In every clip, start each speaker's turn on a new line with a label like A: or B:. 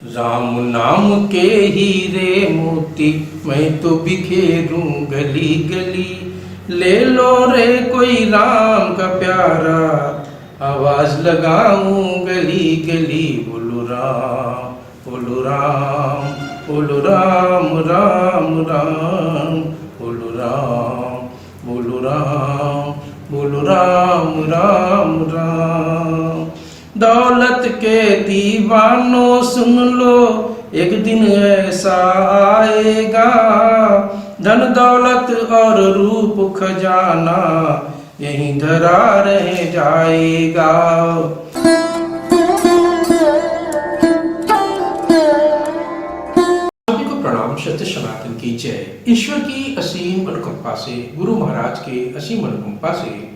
A: राम नाम के हीरे मोती मैं तो बिखेरूं गली गली। ले लो रे कोई राम का प्यारा, आवाज लगाऊं गली गली। बोलो राम बोलो राम बोलो राम राम राम। बोलो राम बोलो राम बोलो राम राम राम। दौलत के दीवानों सुन लो, एक दिन ऐसा आएगा, धन दौलत और रूप खजाना यहीं धरा रह जाएगा। सभी को प्रणाम, सत्य सनातन की जय। ईश्वर की असीम अनुकंपा से, गुरु महाराज के असीम अनुकंपा से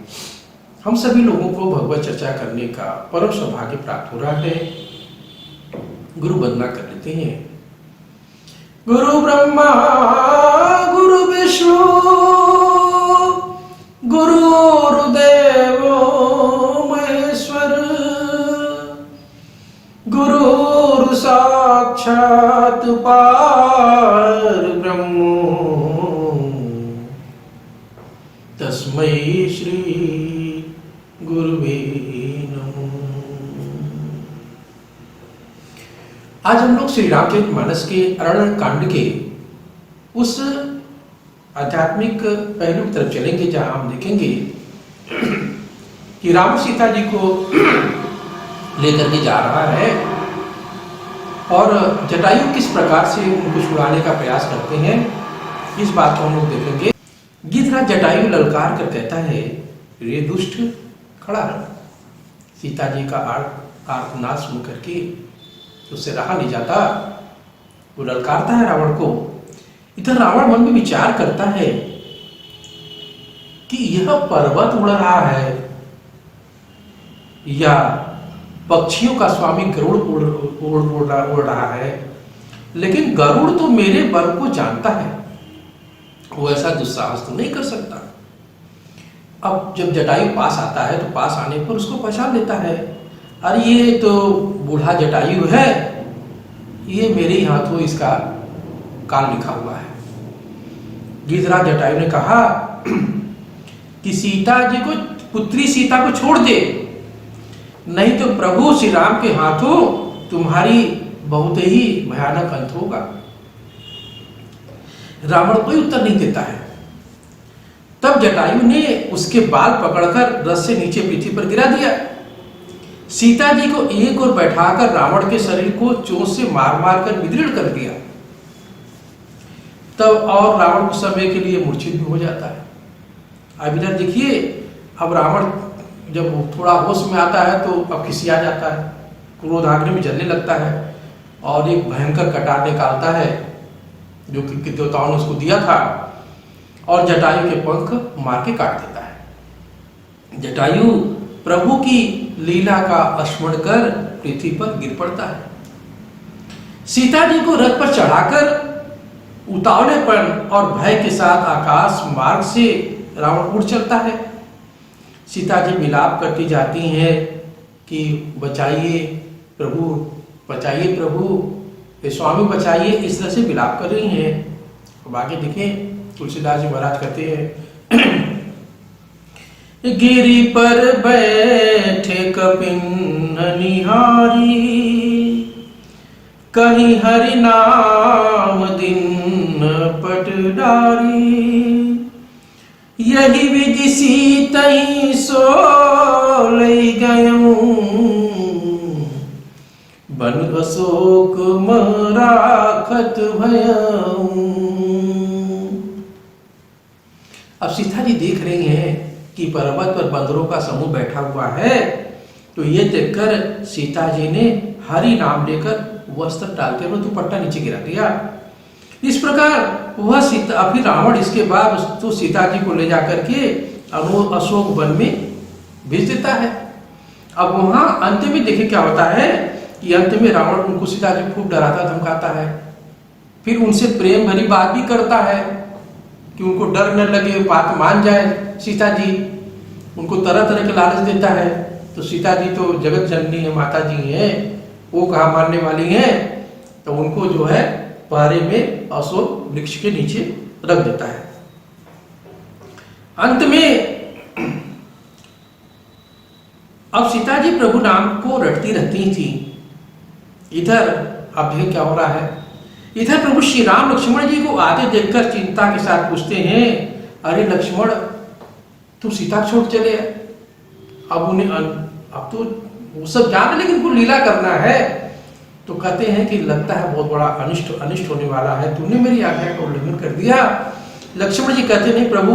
A: हम सभी लोगों को भगवत चर्चा करने का परम सौभाग्य प्राप्त हो रहा है। गुरु वंदना कर लेते हैं। गुरु ब्रह्मा गुरु विष्णु गुरुर्देवो महेश्वर, गुरु साक्षात परब्रह्म, तस्मै श्री गुरुवे नमः। आज हम लोग श्री रामचरितमानस के अरण्य कांड के उस आध्यात्मिक पहलू की तरफ चलेंगे जहां हम देखेंगे कि राम सीता जी को लेकर के जा रहा है और जटायु किस प्रकार से उनको छुड़ाने का प्रयास करते हैं, इस बात को हम लोग देखेंगे। गिद्धराज जटायु ललकार कर कहता है, रे दुष्ट खड़ा है। सीता जी का आर्तनाद सुन करके उससे रहा नहीं जाता, वो ललकारता है रावण को। इधर रावण मन में विचार करता है कि यह पर्वत उड़ रहा है या पक्षियों का स्वामी गरुड़ उड़ रहा है, लेकिन गरुड़ तो मेरे बल को जानता है, वो ऐसा दुस्साहस तो नहीं कर सकता। अब जब जटायु पास आता है तो पास आने पर उसको पहचान लेता है, अरे ये तो बूढ़ा जटायु है, ये मेरे ही हाथों इसका काल लिखा हुआ है। गिद्धराज जटायु ने कहा कि सीता जी को, पुत्री सीता को छोड़ दे, नहीं तो प्रभु श्री राम के हाथों तुम्हारी बहुत ही भयानक अंत होगा। रावण कोई उत्तर नहीं देता है। तब जटायु ने उसके बाल पकड़कर रथ से नीचे पृथ्वी पर गिरा दिया। सीता जी को एक ओर बैठाकर रावण के शरीर को चोंच से मार मार कर विदीर्ण कर दिया। तब और रावण कुछ समय के लिए मूर्छित भी हो जाता है। अब इधर देखिए, अब रावण जब थोड़ा होश में आता है तो अब खिसिया जाता है, क्रोध आग्नि में जलने लगता है और एक भयंकर कटार निकालता है जो कि देवताओं ने उसको दिया था, और जटायु के पंख मार के काट देता है। जटायु प्रभु की लीला का स्मरण कर पृथ्वी पर गिर पड़ता है। सीता जी को रथ पर चढ़ाकर उतावलेपन और भय के साथ आकाश मार्ग से रावण उड़ चलता है। सीता जी विलाप करती जाती हैं कि बचाइए प्रभु, बचाइए प्रभु, ये स्वामी बचाइए, इस तरह से विलाप कर रही हैं। अब आगे देखें, तुलसीदास जी महाराज कहते हैं, गिरि पर बैठे कपिन निहारी, कहीं हरि नाम दिन पट डारी, यही विधि सीतई सो लई गयूं, बन अशोक मराखत भयऊं। अब सीता जी देख रही हैं कि पर्वत पर बंदरों का समूह बैठा हुआ है, तो ये देखकर सीता जी ने हरि नाम लेकर वस्त्र डालकर वो दुपट्टा नीचे गिरा दिया। इस प्रकार वह सीता, फिर रावण इसके बाद तो सीता जी को ले जाकर के अशोक वन में भेज देता है। अब वहां अंत में देखे क्या होता है कि अंत में रावण उनको सीता जी खूब डराता धमकाता है, फिर उनसे प्रेम भरी बात भी करता है कि उनको डर न लगे, बात मान जाए सीता जी, उनको तरह तरह के लालच देता है। तो सीता जी तो जगत जननी है, माता जी हैं, वो कहाँ मानने वाली हैं। तो उनको जो है पहरे में अशोक वृक्ष के नीचे रख देता है। अंत में अब सीता जी प्रभु नाम को रटती रहती थी। इधर अब देखिए क्या हो रहा है। इधर प्रभु श्री राम लक्ष्मण जी को आते देखकर चिंता के साथ पूछते हैं, अरे लक्ष्मण तू सीता छोड़ चले। अब उन्हें अब तो वो सब जान, लेकिन उनको लीला करना है। तो कहते हैं कि लगता है बहुत बड़ा अनिष्ट होने वाला है, तूने मेरी आज्ञा का उल्लंघन कर दिया। लक्ष्मण जी कहते नहीं प्रभु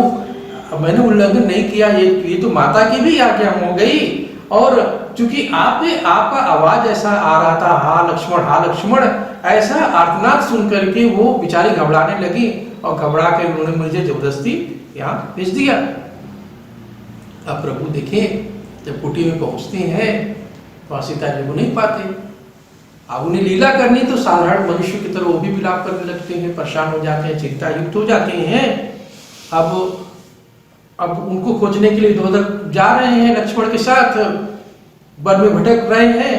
A: मैंने उल्लंघन नहीं किया, ये तो माता की भी आज्ञा हो गई। और चूंकि आपका आवाज ऐसा आ रहा था, हा लक्ष्मण, ऐसा आर्तनाद सुन करके वो बेचारी घबराने लगी और घबरा के उन्होंने मुझे जबरदस्ती यहाँ भेज दिया। अब प्रभु देखें जब कुटी में पहुंचते हैं तो सीता जी को नहीं पाते। अब उन्हें लीला करनी तो साधारण मनुष्य की तरह वो भी विलाप करने लगते हैं, परेशान हो जाते हैं, चिंता युक्त हो जाते हैं। अब उनको खोजने के लिए इधर उधर जा रहे हैं लक्ष्मण के साथ, वन में भटक रहे हैं।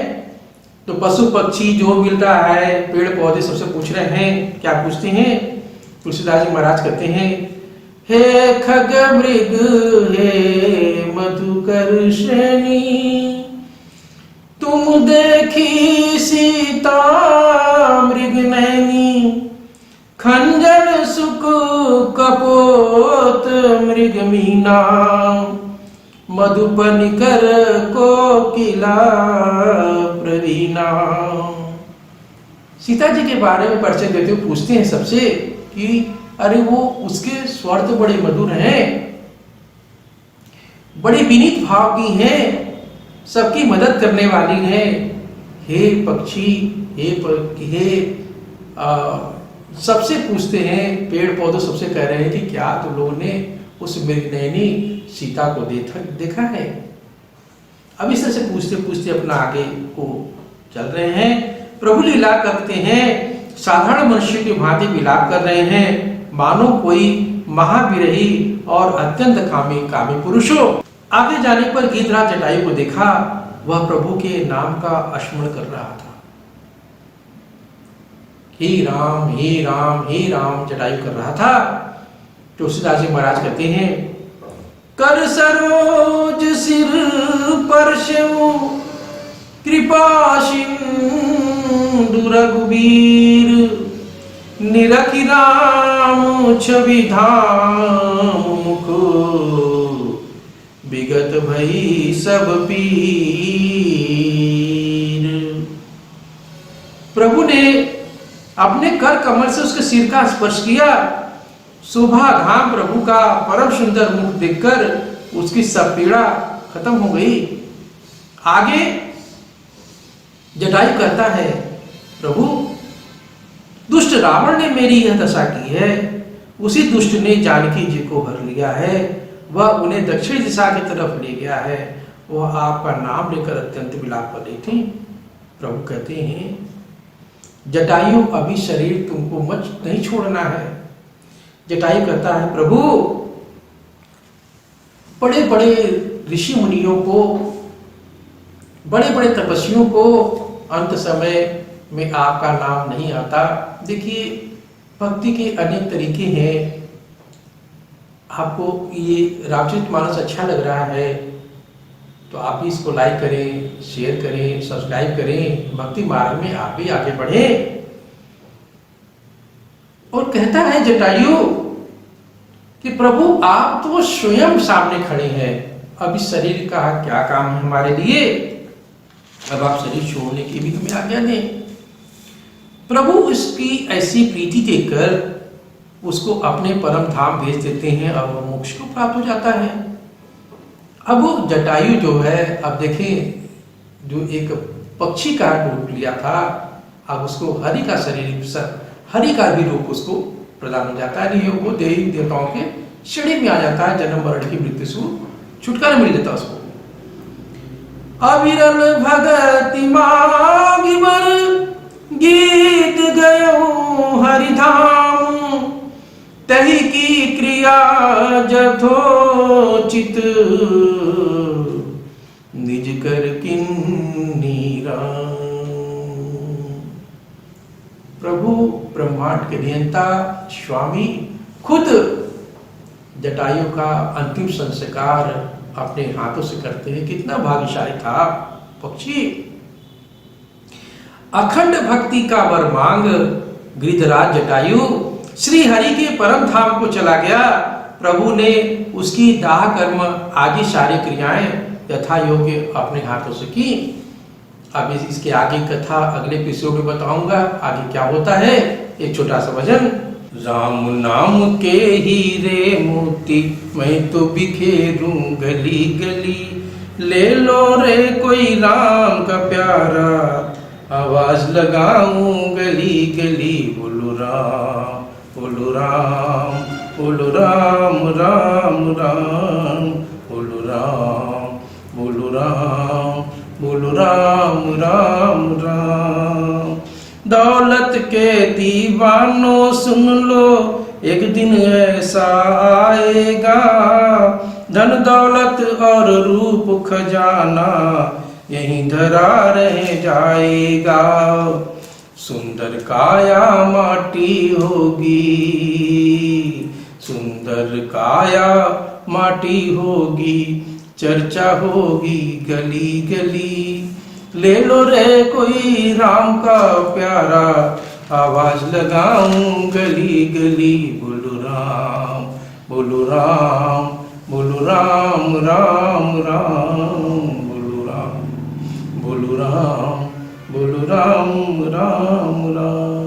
A: तो पशु पक्षी जो मिल रहा है, पेड़ पौधे सबसे पूछ रहे हैं। क्या पूछते हैं? तुलसीदास जी महाराज कहते हैं, हे खग मृग हे मधुकर श्रेणी, तुम देखी सीता मृग नैनी, खंजर सुख कपोत मृग मीना, मधुपन कर कोकिला प्रवीणा। सीता जी के बारे में परिचय देते हुए पूछते हैं सबसे कि अरे वो उसके स्वर तो बड़े मधुर हैं, बड़े विनीत भाव की हैं, सबकी मदद करने वाली हैं। हे पक्षी, हे सबसे पूछते हैं, पेड़ पौधे सबसे कह रहे हैं कि क्या तुम लोगों ने उस मृगनयनी सीता को देखा है? अब इस तरह से पूछते पूछते अपना आगे को चल रहे हैं। प्रभु लीला करते हैं, साधारण मनुष्य की भांति विलाप कर रहे हैं, मानो कोई महाविरही और अत्यंत कामी पुरुष हो। आगे जाने पर गीधराज जटायु को देखा, वह प्रभु के नाम का स्मरण कर रहा था। हे राम हे राम हे राम जटायु कर रहा था। तुलसीदास जी महाराज कहते हैं, कर सरोज सिर पर कृपा सिंधु रघुबीर, निरखि राम छवि धाम मुख, विगत भई सब पीर। प्रभु ने अपने कर कमल से उसके सिर का स्पर्श किया। शोभा धाम प्रभु का परम सुंदर मुख देखकर उसकी सब पीड़ा खत्म हो गई। आगे जटायु कहता है, प्रभु दुष्ट रावण ने मेरी यह दशा की है, उसी दुष्ट ने जानकी जी को हर लिया है, वह उन्हें दक्षिण दिशा की तरफ ले गया है। वह आपका नाम लेकर अत्यंत विलाप कर रही थी। प्रभु कहते हैं, जटायु अभी शरीर तुमको मत नहीं छोड़ना है। जटायु कहता है, प्रभु बड़े बड़े ऋषि मुनियों को, बड़े बड़े तपस्वियों को अंत समय में आपका नाम नहीं आता। देखिए भक्ति के अनेक तरीके हैं। आपको ये रामचरितमानस अच्छा लग रहा है तो आप भी इसको लाइक करें, शेयर करें, सब्सक्राइब करें, भक्ति मार्ग में आप भी आगे बढ़ें। और कहता है जटायु कि प्रभु आप तो स्वयं सामने खड़े हैं, अब इस शरीर का क्या काम है हमारे लिए, अब आप शरीर छोड़ने की भी हमें आज्ञा दें। प्रभु इसकी ऐसी प्रीति देखकर उसको अपने परम धाम भेज देते हैं और वो मोक्ष को प्राप्त हो जाता है। अब वो जटायु जो है, अब देखें जो एक पक्षी का रूप लिया था, अब उसको हरि का शरीर, हरि का भी रूप उसको प्रदान हो जाता है। नहीं वो देवी देवताओं के श्रेणी में आ जाता है, जन्म मरण की मृत्यु से छुटकारा मिल जाता उसको। अविरल भगति मागिवर गीत गयो हरिधाम, तही की क्रिया जथोचित निज कर किन्नी राम। प्रभु ब्रह्मांड के नियंता स्वामी खुद जटायु का अंतिम संस्कार अपने हाथों से करते हैं। कितना भाग्यशाली था पक्षी। अखंड भक्ति का वर मांग गिरिधराज जटायु श्री हरि के परम धाम को चला गया। प्रभु ने उसकी दाह कर्म आदि सारी क्रियाएं यथा योग्य अपने हाथों से की। अब इसके आगे कथा अगले एपिसोड में बताऊंगा आगे क्या होता है। एक छोटा सा भजन। राम नाम के हीरे मोती मैं तो बिखेरूं गली गली, ले लो रे कोई राम का प्यारा, आवाज लगाऊं गली गली। बोलो राम बोलो राम बोलो राम राम राम, बोलो राम बोलो राम बोलो राम राम राम। दौलत के दीवानों सुन लो, एक दिन ऐसा आएगा, धन दौलत और रूप खजाना यहीं धरा रह जाएगा। सुंदर काया माटी होगी, सुंदर काया माटी होगी, चर्चा होगी गली गली। ले लो रे कोई राम का प्यारा, आवाज लगाऊं गली गली। बोलो राम बोलो राम बोलो राम राम राम, बोलो राम बोलो राम बोलो राम राम राम।